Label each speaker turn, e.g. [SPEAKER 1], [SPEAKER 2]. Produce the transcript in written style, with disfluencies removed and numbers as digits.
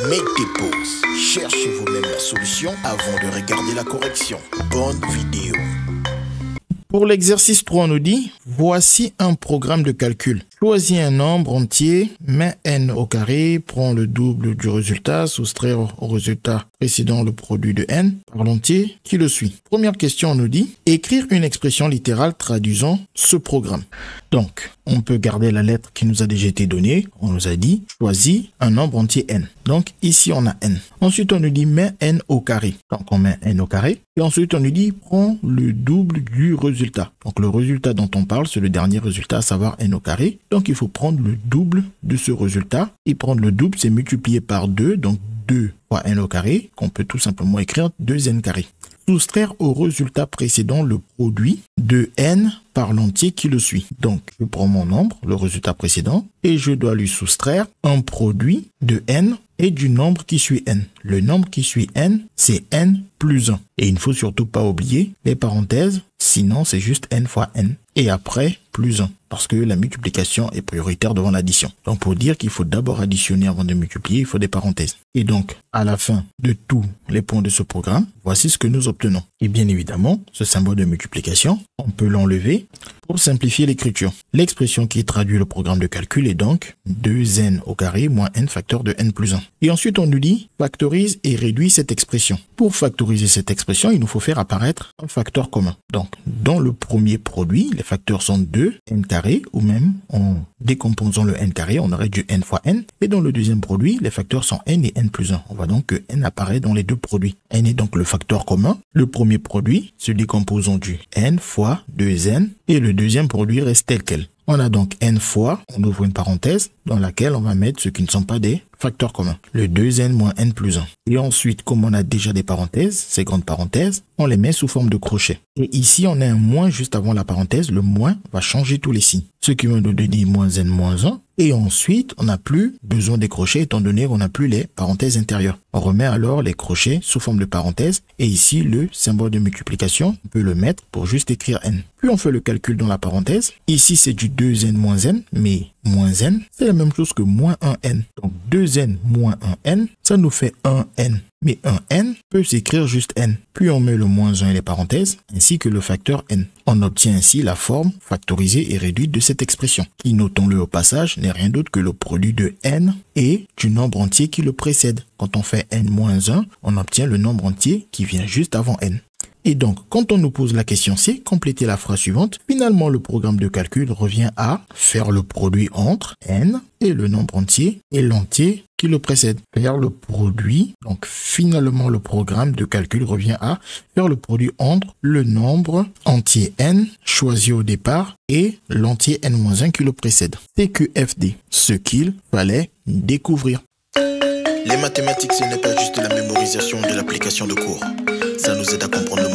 [SPEAKER 1] Mettez pause, cherchez vous-même la solution avant de regarder la correction. Bonne vidéo. Pour l'exercice 3, on nous dit, voici un programme de calcul. Choisis un nombre entier, mets n au carré, prends le double du résultat, soustraire au résultat précédent le produit de n par l'entier qui le suit. Première question, on nous dit, écrire une expression littérale traduisant ce programme. Donc, on peut garder la lettre qui nous a déjà été donnée. On nous a dit, choisis un nombre entier n. Donc, ici, on a n. Ensuite, on nous dit, mets n au carré. Donc, on met n au carré. Et ensuite, on nous dit, prends le double du résultat. Donc, le résultat dont on parle, c'est le dernier résultat, à savoir n au carré. Donc, il faut prendre le double de ce résultat. Et prendre le double, c'est multiplié par 2. Donc, 2 fois n au carré, qu'on peut tout simplement écrire 2n carré. Soustraire au résultat précédent le produit de n par l'entier qui le suit. Donc, je prends mon nombre, le résultat précédent, et je dois lui soustraire un produit de n et du nombre qui suit n. Le nombre qui suit n, c'est n plus 1. Et il ne faut surtout pas oublier les parenthèses, sinon c'est juste n fois n. Et après, plus 1. Parce que la multiplication est prioritaire devant l'addition. Donc, pour dire qu'il faut d'abord additionner avant de multiplier, il faut des parenthèses. Et donc, à la fin de tous les points de ce programme, voici ce que nous obtenons. Et bien évidemment, ce symbole de multiplication, on peut l'enlever pour simplifier l'écriture. L'expression qui traduit le programme de calcul est donc 2n au carré moins n facteur de n plus 1. Et ensuite, on nous dit, factorise et réduit cette expression. Pour factoriser cette expression, il nous faut faire apparaître un facteur commun. Donc, dans le premier produit, les facteurs sont 2, n carré, ou même en décomposant le n carré, on aurait du n fois n. Et dans le deuxième produit, les facteurs sont n et n plus 1. On voit donc que n apparaît dans les deux produits. N est donc le facteur commun. Le premier produit se décompose en du n fois 2n et le deuxième produit reste tel quel. On a donc n fois, on ouvre une parenthèse dans laquelle on va mettre ceux qui ne sont pas des facteurs communs. Le 2n moins n plus 1. Et ensuite, comme on a déjà des parenthèses, ces grandes parenthèses, on les met sous forme de crochet. Et ici, on a un moins juste avant la parenthèse. Le moins va changer tous les signes. Ce qui va nous donner moins n moins 1. Et ensuite, on n'a plus besoin des crochets étant donné qu'on n'a plus les parenthèses intérieures. On remet alors les crochets sous forme de parenthèses. Et ici, le symbole de multiplication, on peut le mettre pour juste écrire n. Puis on fait le calcul dans la parenthèse. Ici, c'est du 2n moins n, mais moins n, c'est la même chose que moins 1n. Donc 2n moins 1n, ça nous fait 1n. Mais 1n peut s'écrire juste n. Puis on met le moins 1 et les parenthèses, ainsi que le facteur n. On obtient ainsi la forme factorisée et réduite de cette expression, qui, notons-le au passage, n'est rien d'autre que le produit de n et du nombre entier qui le précède. Quand on fait n moins 1, on obtient le nombre entier qui vient juste avant n. Et donc, quand on nous pose la question C, complétez la phrase suivante. Finalement, le programme de calcul revient à faire le produit entre n et le nombre entier et l'entier qui le précède. Faire le produit. Donc, finalement, le programme de calcul revient à faire le produit entre le nombre entier n choisi au départ et l'entier n-1 qui le précède. CQFD. Ce qu'il fallait découvrir. Les mathématiques, ce n'est pas juste la mémorisation de l'application de cours. Ça nous aide à comprendre